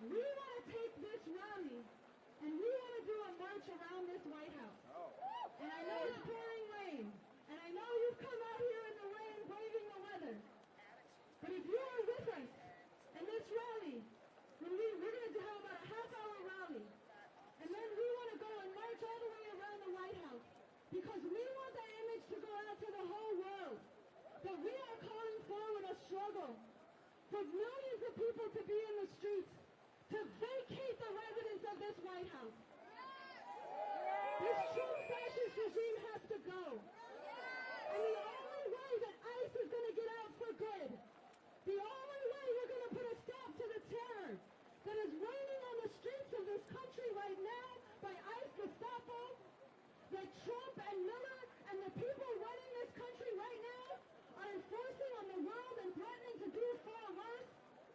We want to take this rally and we want to do a march around this White House. And I know it's pouring rain. And I know you've come out here in the rain braving the weather. But if you are with us in this rally, we're going to have about a half-hour rally. And then we want to go and march all the way around the White House. Because we want that image to go out to the whole world. That we are calling forward a struggle for millions of people to be in the streets, to vacate the residence of this White House. This Trump fascist regime has to go. And the only way that ICE is going to get out for good, the only way we're going to put a stop to the terror that is reigning on the streets of this country right now by ICE Gestapo, that Trump and Miller and the people running this country right now are enforcing on the world and threatening to do far worse,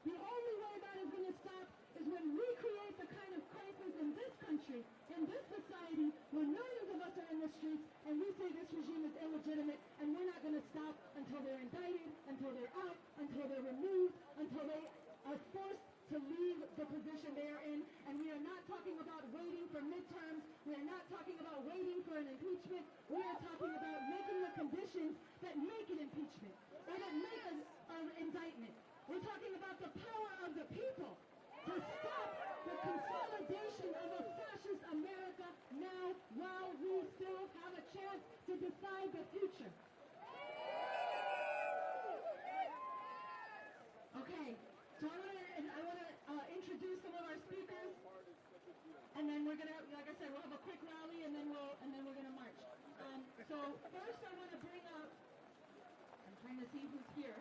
the only way that is going to stop is when we create the kind of crisis in this country, in this society, where millions of us are in the streets and we say this regime is illegitimate, and we're not going to stop until they're indicted, until they're out, until they're removed, until they are forced to leave the position they are in. And we are not talking about waiting for midterms. We are not talking about waiting for an impeachment. We are talking about making the conditions that make an impeachment or that make an indictment. We're talking about the power of the people to stop the consolidation of a fascist America now while we still have a chance to decide the future. Okay, so I want to introduce some of our speakers, and then we're gonna, like I said, we'll have a quick rally, and then we're gonna march. So first, I want to bring up. I'm trying to see who's here.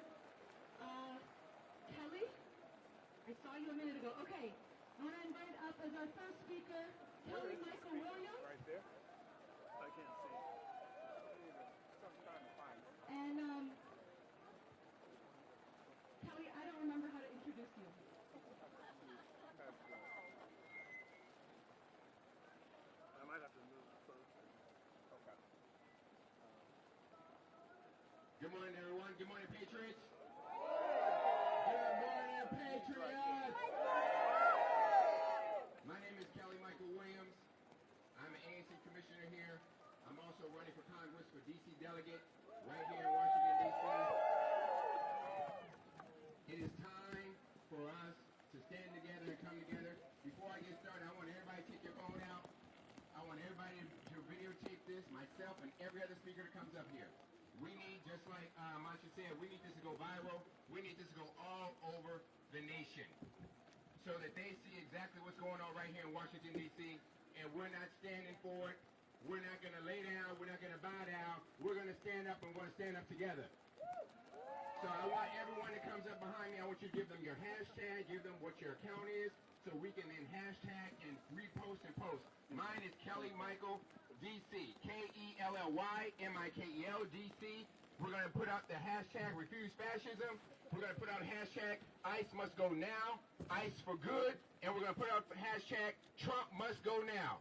Kelly, I saw you a minute ago. Okay, I want to invite up as our first speaker, Kelly Michael Williams. Right there. I can't see. Sometime to find it. And Kelly, I don't remember how to introduce you. I might have to move closer. Okay. Good morning, everyone. Good morning, Patriots. Good morning, Patriots. My name is Kelly Michael Williams. I'm an ANC commissioner here. I'm also running for Congress for D.C. delegate right here in Washington, D.C. It is time for us to stand together and come together. Before I get started, I want everybody to take your phone out. I want everybody to videotape this, myself and every other speaker that comes up here. We need, just like Masha said, we need this to go viral. We need this to go all over the nation so that they see exactly what's going on right here in Washington, D.C., and we're not standing for it. We're not going to lay down. We're not going to bow down. We're going to stand up, and we're going to stand up together. So I want everyone that comes up behind me, I want you to give them your hashtag, give them what your account is, so we can then hashtag and repost and post. Mine is Kelly Michael DC, KELLYMIKEL DC. We're going to put out the hashtag refuse fascism. We're going to put out a hashtag ICE must go now, ICE for good, and we're going to put out the hashtag Trump must go now.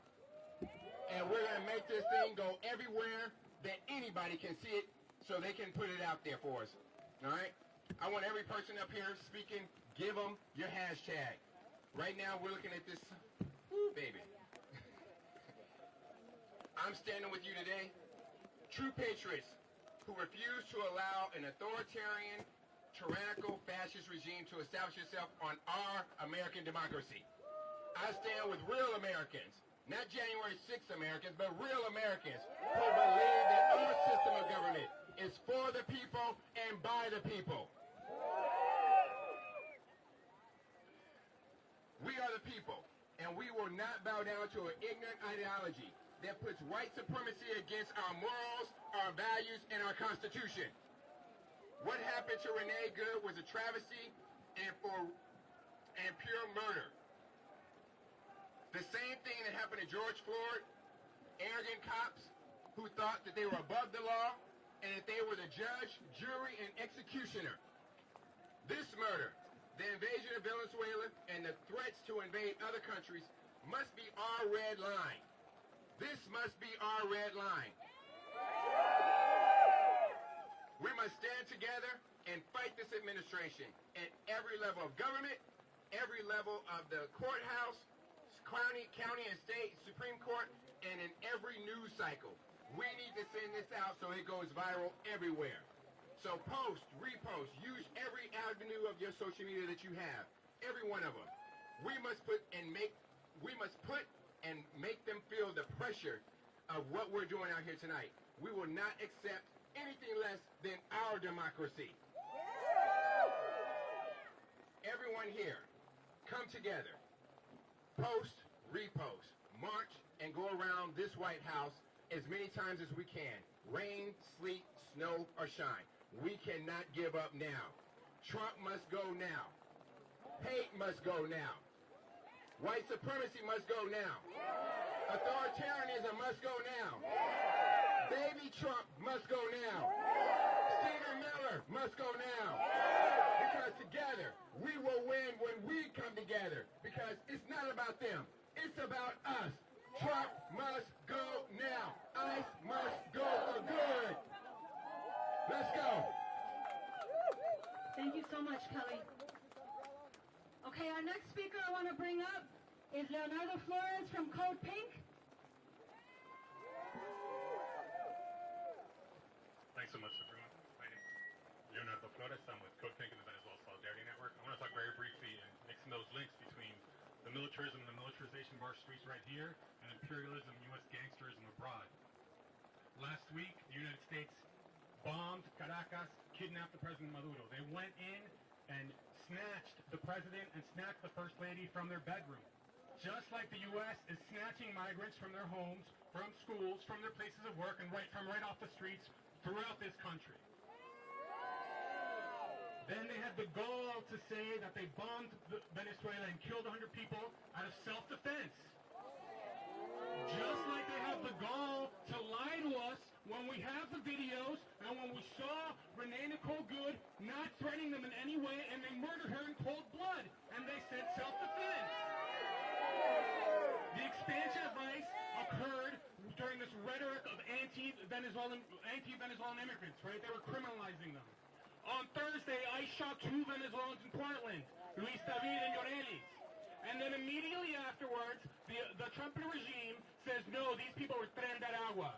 And we're going to make this thing go everywhere that anybody can see it so they can put it out there for us. All right? I want every person up here speaking, give them your hashtag. Right now, we're looking at this. Ooh, baby. I'm standing with you today. True patriots who refuse to allow an authoritarian, tyrannical, fascist regime to establish itself on our American democracy. I stand with real Americans, not January 6th Americans, but real Americans who believe that our system of government is for the people and by the people. We are the people, and we will not bow down to an ignorant ideology that puts white supremacy against our morals, our values, and our Constitution. What happened to Renee Good was a travesty and pure murder. The same thing that happened to George Floyd, arrogant cops who thought that they were above the law and that they were the judge, jury, and executioner. This murder, the invasion of Venezuela, and the threats to invade other countries must be our red line. This must be our red line. We must stand together and fight this administration at every level of government every level of the courthouse, county and state Supreme Court, and in every news cycle. We need to send this out so it goes viral everywhere. So post, repost, use every avenue of your social media that you have, every one of them. We must put and make them feel the pressure of what we're doing out here tonight. We will not accept anything less than our democracy. Everyone here, come together. Post, repost, march, and go around this White House as many times as we can. Rain, sleet, snow, or shine. We cannot give up now. Trump must go now. Hate must go now. White supremacy must go now. Authoritarianism must go now. Baby Trump must go now. Stephen Miller must go now. Because together, we will win when we come together. Because it's not about them. It's about us. Trump must go now. ICE must go for good. Let's go. Thank you so much, Kelly. Okay, our next speaker I want to bring up is Leonardo Flores from Code Pink. Thanks so much, everyone. My name is Leonardo Flores. I'm with Code Pink and the Venezuela Solidarity Network. I want to talk very briefly and mixing those links between the militarism and the militarization of our streets right here and imperialism, U.S. gangsterism abroad. Last week, the United States bombed Caracas, kidnapped the President Maduro. They went in and snatched the president and snatched the first lady from their bedroom. Just like the U.S. is snatching migrants from their homes, from schools, from their places of work, and right off the streets throughout this country. Then they had the gall to say that they bombed Venezuela and killed 100 people out of self-defense. Just like they have the gall to lie to us when we have the videos and when we saw Renee Good not threatening them in any way, and they murdered her in cold blood, and they said self-defense. The expansion of ICE occurred during this rhetoric of anti-Venezuelan immigrants, right? They were criminalizing them. On Thursday, ICE shot 2 Venezuelans in Portland, Luis David and Yorelis. And then immediately afterwards, the Trump regime says, no, these people were tren de agua.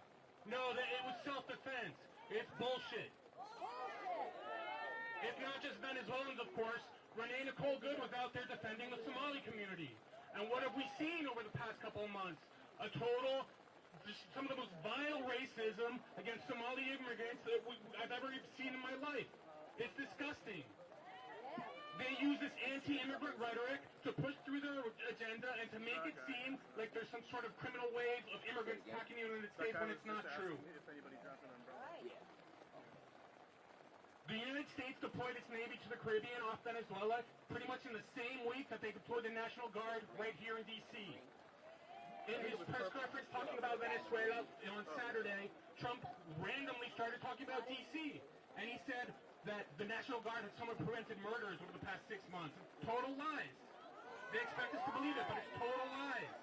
No, that it was self-defense. It's bullshit. It's not just Venezuelans, of course. Renee Good was out there defending the Somali community. And what have we seen over the past couple of months? Some of the most vile racism against Somali immigrants that I've ever seen in my life. It's disgusting. They use this anti-immigrant rhetoric to push through their agenda and to make it seem like there's some sort of criminal wave of immigrants attacking the United States when it's not true. The United States deployed its Navy to the Caribbean off Venezuela pretty much in the same week that they deployed the National Guard right here in D.C. In his press conference talking about Venezuela on Saturday, Trump randomly started talking about D.C. And he said that the National Guard had somewhat prevented murders over the past 6 months. Total lies. They expect us to believe it, but it's total lies.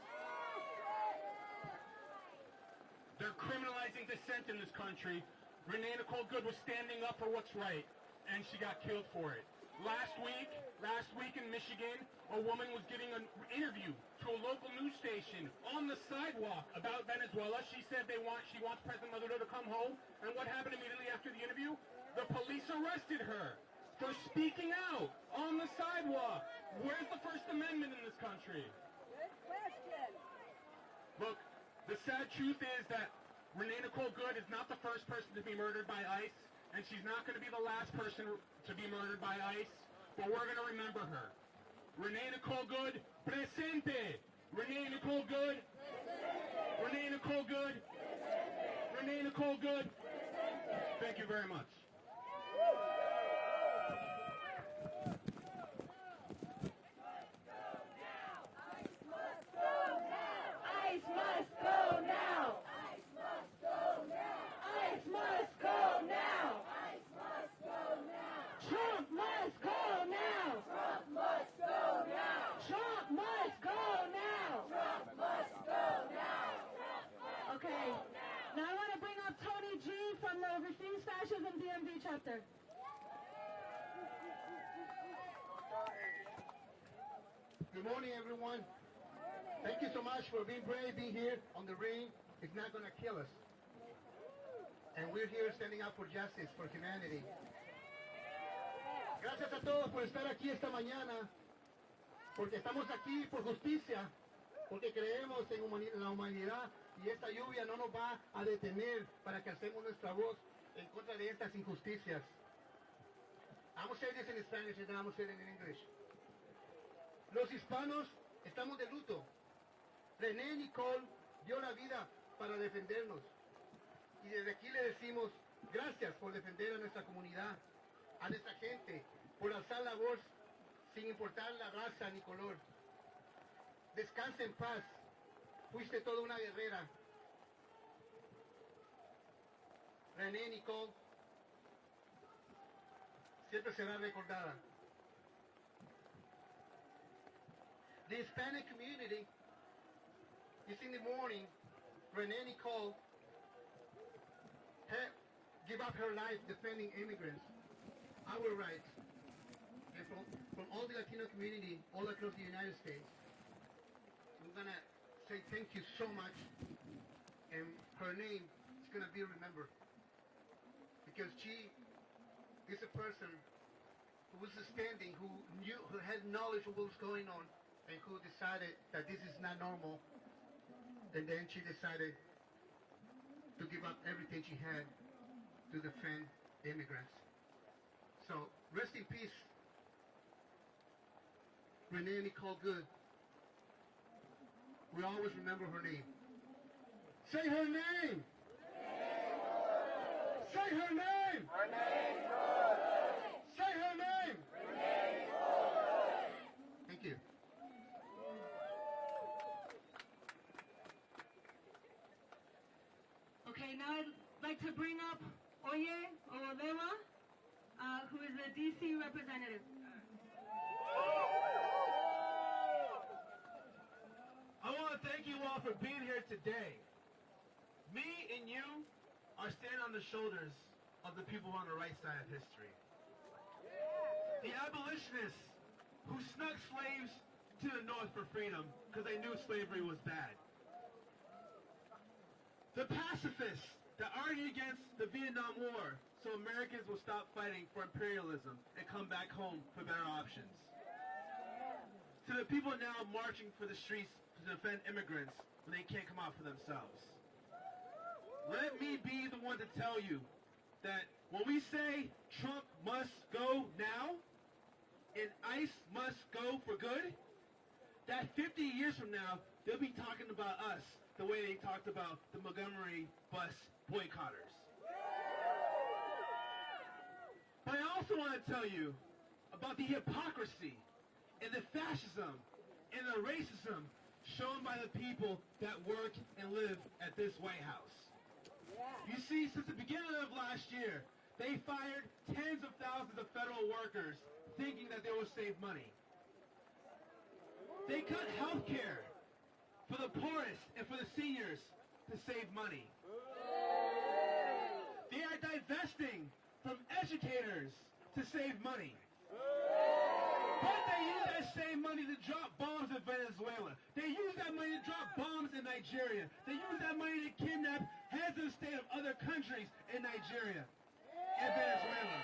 They're criminalizing dissent in this country. Renee Good was standing up for what's right, and she got killed for it. Last week in Michigan, a woman was giving an interview to a local news station on the sidewalk about Venezuela. She said she wants President Maduro to come home, and what happened immediately after the interview? The police arrested her for speaking out on the sidewalk. Where's the First Amendment in this country? Good question. Look, the sad truth is that Renee Good is not the first person to be murdered by ICE, and she's not going to be the last person to be murdered by ICE, but we're going to remember her. Renee Good, presente! Renee Good! Renee Good! Renee Good! Thank you very much. Chapter. Good morning, everyone. Thank you so much for being brave, being here on the rain. It's not going to kill us. And we're here standing up for justice, for humanity. Gracias a todos por estar aquí esta mañana, porque estamos aquí por justicia, porque creemos en la humanidad y esta lluvia no nos va a detener para que alcemos nuestra voz en contra de estas injusticias. I'm going to say this in Spanish and then I'm going to say it in English. Los hispanos estamos de luto. René Nicole dio la vida para defendernos. Y desde aquí le decimos gracias por defender a nuestra comunidad, a nuestra gente, por alzar la voz sin importar la raza ni color. Descansa en paz. Fuiste toda una guerrera. René Nicole siempre será recordada. The Hispanic community is in the morning. Renee Nicole give up her life defending immigrants, our rights, and from all the Latino community all across the United States. I'm gonna say thank you so much, and her name is gonna be remembered because she is a person who was standing, who had knowledge of what was going on, and who decided that this is not normal, and then she decided to give up everything she had to defend immigrants. So, rest in peace, Renee Nicole Good. We always remember her name. Say her name! Say her name! Renee Good! Say her name! Renee Good! Thank you. Okay, now I'd like to bring up Oye Olewa, who is the D.C. representative. I want to thank you all for being here today. Me and you are standing on the shoulders of the people on the right side of history. The abolitionists who snuck slaves to the north for freedom because they knew slavery was bad. The pacifists that argued against the Vietnam War so Americans will stop fighting for imperialism and come back home for better options. To the people now marching for the streets to defend immigrants when they can't come out for themselves. Let me be the one to tell you that when we say Trump must go now and ICE must go for good, that 50 years from now, they'll be talking about us the way they talked about the Montgomery bus boycotters. But I also want to tell you about the hypocrisy and the fascism and the racism shown by the people that work and live at this White House. You see, since the beginning of last year, they fired tens of thousands of federal workers thinking that they will save money. They cut health care for the poorest and for the seniors to save money. They are divesting from educators to save money. But they use that same money to drop bombs in Venezuela. They use that money to drop bombs in Nigeria. They use that money to kidnap heads of state of other countries in Nigeria and Venezuela.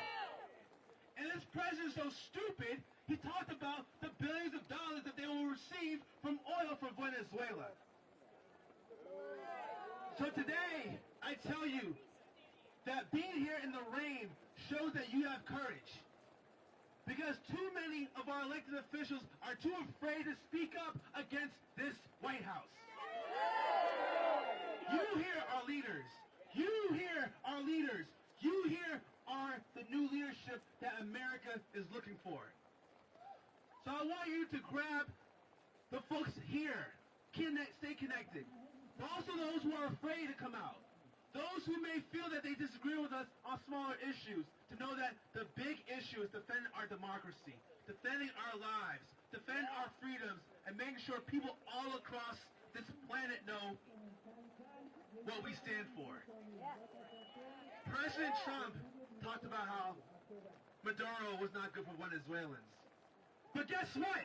And this president's so stupid, he talked about the billions of dollars that they will receive from oil from Venezuela. So today, I tell you that being here in the rain shows that you have courage. Because too many of our elected officials are too afraid to speak up against this White House. You here are leaders. You here are leaders. You here are the new leadership that America is looking for. So I want you to grab the folks here, stay connected, but also those who are afraid to come out. Those who may feel that they disagree with us on smaller issues, to know that the big issue is defending our democracy, defending our lives, defending our freedoms, and making sure people all across this planet know what we stand for. President Trump talked about how Maduro was not good for Venezuelans. But guess what?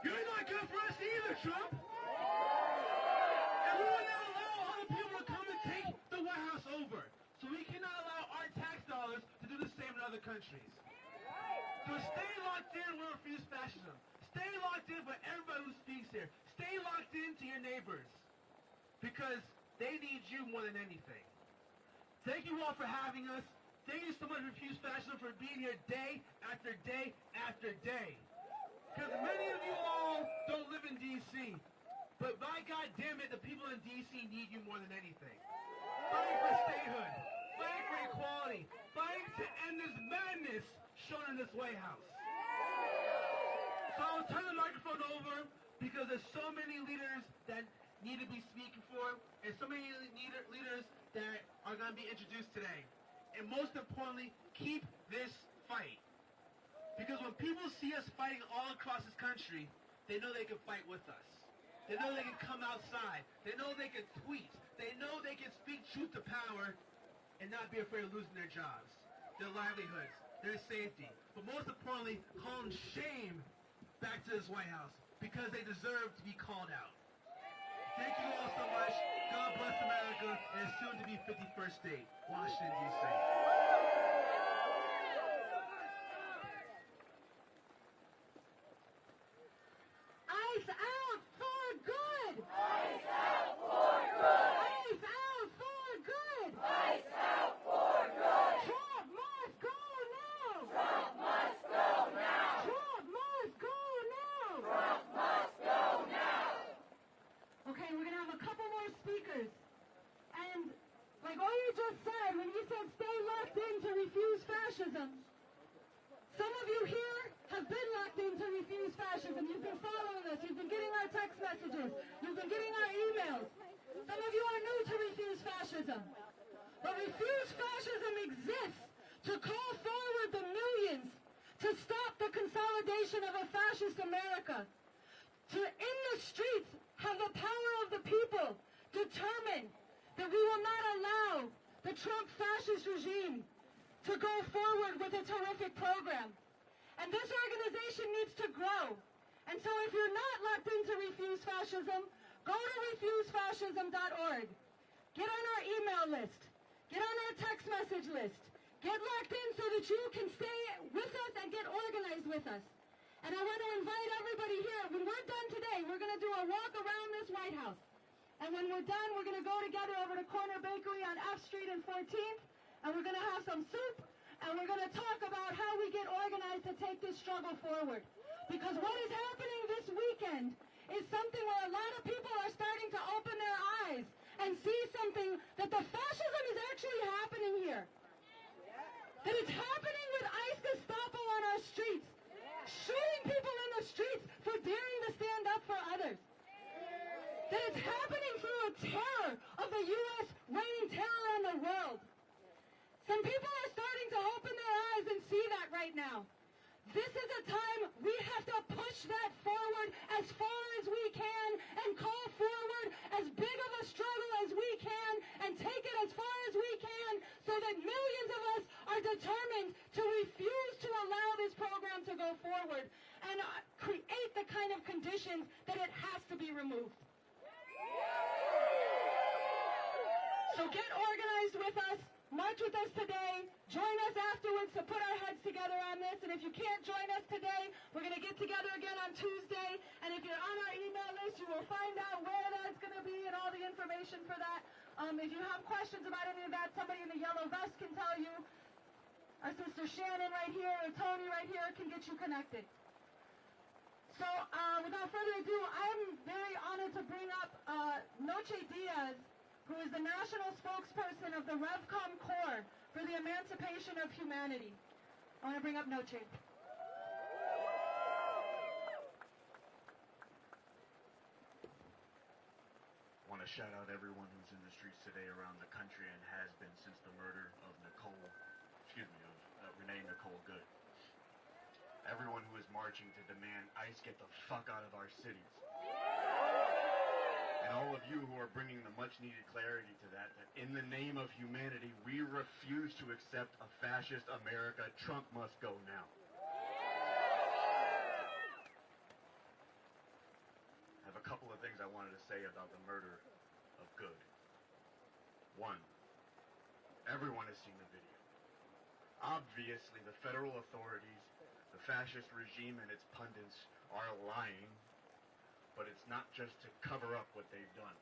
You're not good for us either, Trump. And we will not allow other people to come and take the White House over. So we cannot allow our tax dollars to do the same in other countries. So stay locked in with refuse fascism. Stay locked in for everybody who speaks here. Stay locked in to your neighbors. Because they need you more than anything. Thank you all for having us. Thank you so much, Refuse Fascism, for being here day after day after day. Because many of you all don't live in D.C. But by God damn it, the people in D.C. need you more than anything. Fighting for statehood. Fighting for equality. Fighting to end this madness shown in this White House. So I'll turn the microphone over because there's so many leaders that need to be speaking for, and so many leaders that are going to be introduced today. And most importantly, keep this fight. Because when people see us fighting all across this country, they know they can fight with us. They know they can come outside. They know they can tweet. They know they can speak truth to power and not be afraid of losing their jobs, their livelihoods, their safety. But most importantly, call them shame back to this White House because they deserve to be called out. Thank you all so much. God bless America and soon to be 51st state, Washington, D.C. Ice out for good! Ice out for good! Ice out for good! Ice out for good! Trump must go now! Trump must go now! Trump must go now! Trump must go now! Okay, we're gonna have a couple more speakers. And like all you just said, when you said stay locked in to refuse fascism, some of you here have been locked in to refuse fascism. You've been following us. You've been getting our text messages. You've been getting our emails. Some of you are new to refuse fascism. But refuse fascism exists to call forward the millions to stop the consolidation of a fascist America. To, in the streets, have the power of the people determine that we will not allow the Trump fascist regime to go forward with its horrific program. And this organization needs to grow. And so if you're not locked into Refuse Fascism, go to refusefascism.org. Get on our email list. Get on our text message list. Get locked in so that you can stay with us and get organized with us. And I want to invite everybody here. When we're done today, we're going to do a walk around this White House. And when we're done, we're going to go together over to Corner Bakery on F Street and 14th. And we're going to have some soup. And we're going to talk about how we get organized to take this struggle forward. Because what is happening this weekend is something where a lot of people are starting to open their eyes and see something that the fascism is actually happening here. That it's happening with ICE Gestapo on our streets. Shooting people in the streets for daring to stand up for others. That it's happening through a terror of the U.S. reigning terror on the world. Some people are starting to open their eyes and see that right now. This is a time we have to push that forward as far as we can and call forward as big of a struggle as we can and take it as far as we can so that millions of us are determined to refuse to allow this program to go forward and create the kind of conditions that it has to be removed. So get organized with us. March with us today. Join us afterwards to put our heads together on this. And if you can't join us today, we're going to get together again on Tuesday. And if you're on our email list, you will find out where that's going to be and all the information for that. If you have questions about any of that, somebody in the yellow vest can tell you. Our sister Shannon right here or Tony right here can get you connected. So without further ado, I'm very honored to bring up Noche Diaz, who is the national spokesperson of the RevCom Corps for the Emancipation of Humanity. I want to bring up Noche. I want to shout out everyone who's in the streets today around the country and has been since the murder of Renee Good. Everyone who is marching to demand ICE get the fuck out of our cities. And all of you who are bringing the much-needed clarity to that in the name of humanity, we refuse to accept a fascist America. Trump must go now. say about the murder of Good. One, everyone has seen the video. Obviously, the federal authorities, the fascist regime and its pundits are lying, but it's not just to cover up what they've done.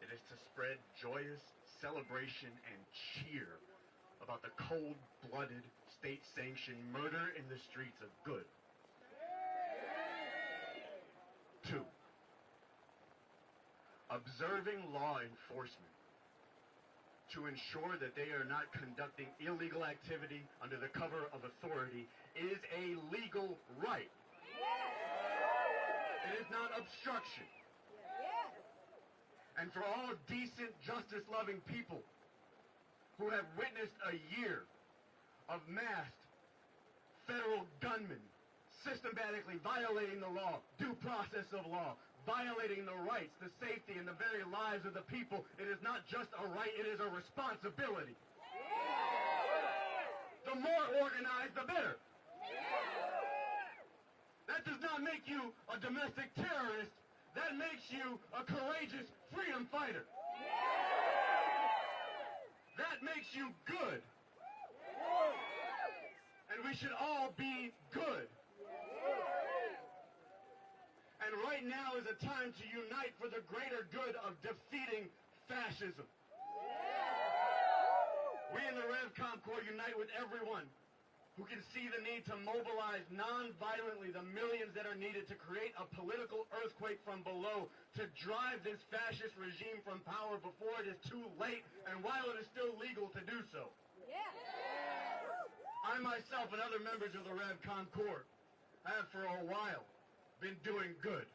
It is to spread joyous celebration and cheer about the cold-blooded, state-sanctioned murder in the streets of Good. Two, observing law enforcement to ensure that they are not conducting illegal activity under the cover of authority is a legal right. It is not obstruction. And for all decent, justice-loving people who have witnessed a year of masked federal gunmen systematically violating the law, due process of law, violating the rights, the safety, and the very lives of the people, it is not just a right, it is a responsibility. The more organized, the better. That does not make you a domestic terrorist. That makes you a courageous freedom fighter. That makes you good. And we should all be good. And right now is a time to unite for the greater good of defeating fascism. We in the RevCom Corps unite with everyone who can see the need to mobilize non-violently the millions that are needed to create a political earthquake from below to drive this fascist regime from power before it is too late and while it is still legal to do so. I myself and other members of the RevCom Corps have for a while been doing good.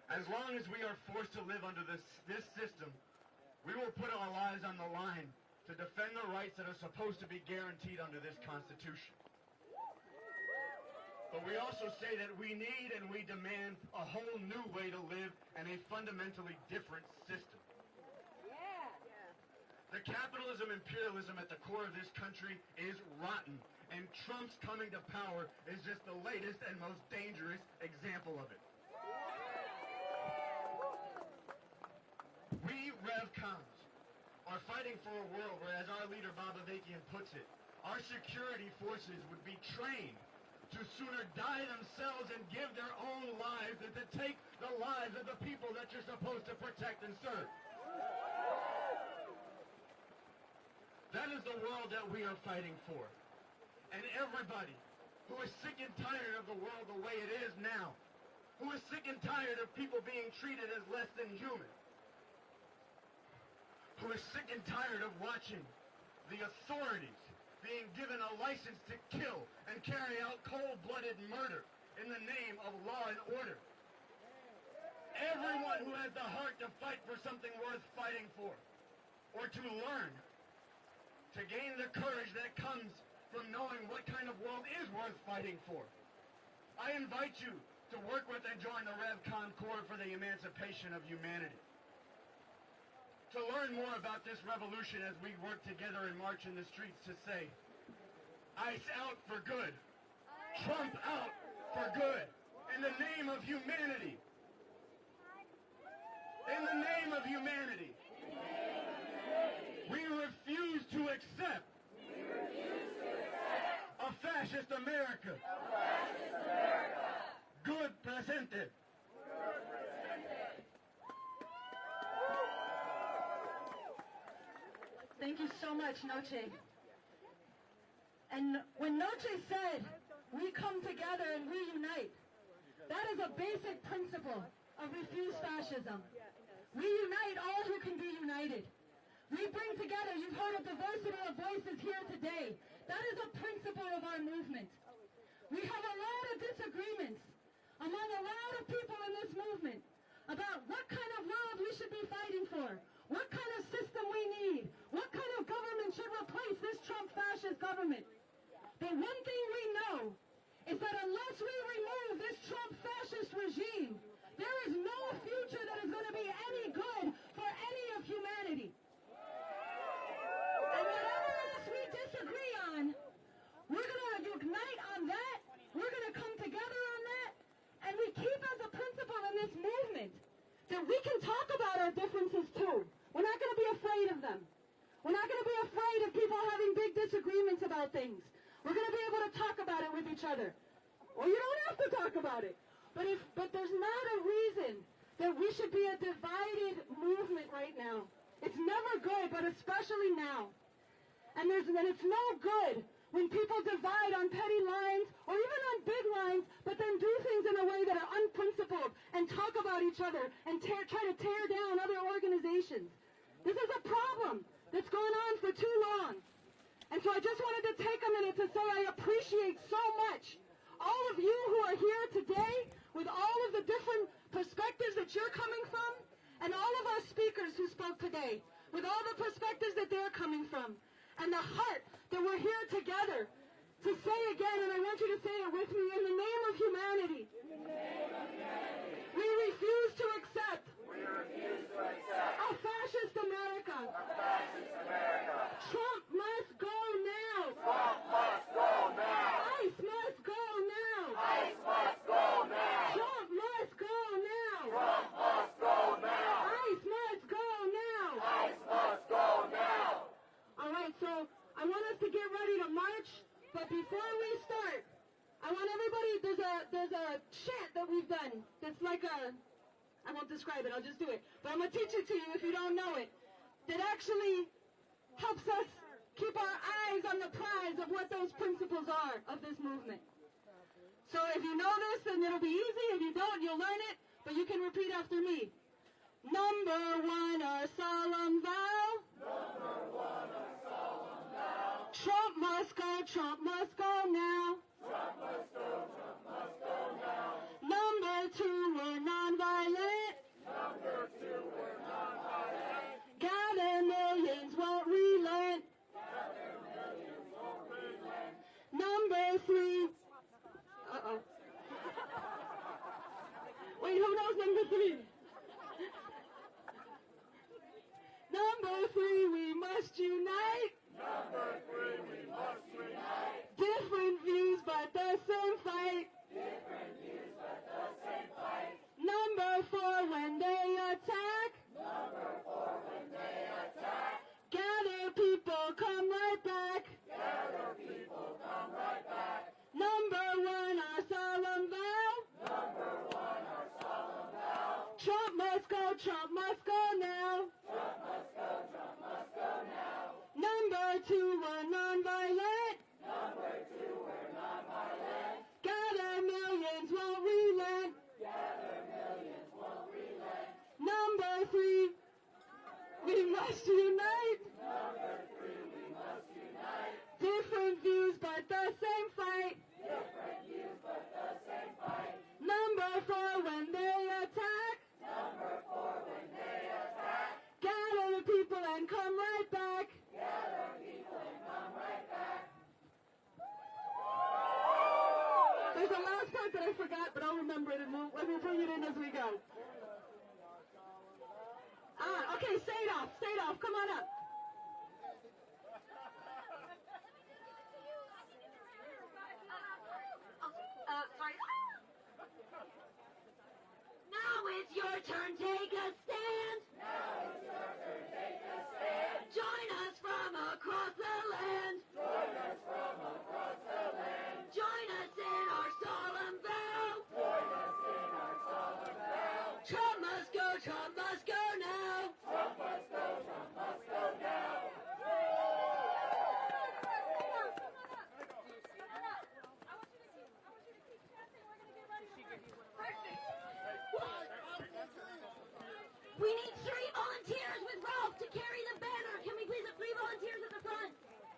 As long as we are forced to live under this system, we will put our lives on the line to defend the rights that are supposed to be guaranteed under this Constitution. But we also say that we need and we demand a whole new way to live and a fundamentally different system. The capitalism imperialism at the core of this country is rotten, and Trump's coming to power is just the latest and most dangerous example of it. We RevComs are fighting for a world where, as our leader Bob Avakian puts it, our security forces would be trained to sooner die themselves and give their own lives than to take the lives of the people that you're supposed to protect and serve. That is the world that we are fighting for. And everybody who is sick and tired of the world the way it is now, who is sick and tired of people being treated as less than human, who is sick and tired of watching the authorities being given a license to kill and carry out cold-blooded murder in the name of law and order. Everyone who has the heart to fight for something worth fighting for, or to learn, to gain the courage that comes from knowing what kind of world is worth fighting for. I invite you to work with and join the RevCom Corps for the emancipation of humanity. To learn more about this revolution as we work together and march in the streets to say, ICE out for good, Trump out for good, in the name of humanity. In the name of humanity. We refuse to accept a fascist America. Good presente. Thank you so much, Noche. And when Noche said, we come together and we unite, that is a basic principle of refuse fascism. We unite all who can be united. We bring together, you've heard a diversity of voices here today. That is a principle of our movement. We have a lot of disagreements among a lot of people in this movement about what kind of world we should be fighting for, what kind of system we need, what kind of government should replace this Trump fascist government. But one thing we know is that unless we remove this Trump fascist regime, there is no future that is going to be any good for any of humanity. And whatever else we disagree on, we're going to unite on that, we're going to come together on that, and we keep as a principle differences too. We're not going to be afraid of them. We're not going to be afraid of people having big disagreements about things. We're going to be able to talk about it with each other. Or you don't have to talk about it. But there's not a reason that we should be a divided movement right now. It's never good, but especially now. And it's no good when people divide on petty lines or even on big lines, but then do things in a way that are unprincipled and talk about each other and try to tear down other organizations. This is a problem that's gone on for too long. And so I just wanted to take a minute to say I appreciate so much all of you who are here today with all of the different perspectives that you're coming from, and all of our speakers who spoke today with all the perspectives that they're coming from, and the heart that we're here together to say again, and I want you to say it with me, in the name of humanity. We refuse to accept a fascist America. Trump must go now. Trump must go now. ICE must go now. ICE must go now. Trump must go now. Trump must go now. ICE must go now. ICE must go now. All right, so I want us to get ready to march, but before we start, I want everybody, there's a chant that we've done that's like I won't describe it, I'll just do it, but I'm going to teach it to you if you don't know it, that actually helps us keep our eyes on the prize of what those principles are of this movement. So if you know this, then it'll be easy. If you don't, you'll learn it, but you can repeat after me. Number one, our solemn vow. Number one, a solemn vow. Trump must go now. Trump must go now. Number two, we're nonviolent. Number two, we're nonviolent. Gather millions, won't relent. Gather millions, won't relent. Number three. Uh-oh. Wait, who knows number three? Number three, we must unite. Number three, we must unite. Different views, but the same fight. Different views, but the same fight. Number four, when they attack. Number four, when they attack. Gather people, come right back. Gather people, come right back. Number one, our solemn vow. Number one, our solemn vow. Trump must go now. Trump must go now. Number two, we're nonviolent. Number two, we're nonviolent. Gather millions, won't relent. Gather millions, won't relent. Number three, we must unite. Number three, we must unite. Different views, but the same fight. Different views, but the same fight. Number four, when they attack. Number four, when they attack. Gather the people and come right back. Gather people and come right back. There's a last part that I forgot, but I'll remember it and let me bring it in as we go. Okay, Sadov, come on up. Sorry. Now it's your turn, take a stand. Now it's your turn, take a stand. Join us from across the land. Join us from across the land. Join us in our solemn vow. Join us in our solemn vow. Trump must go now. Trump must go now. We need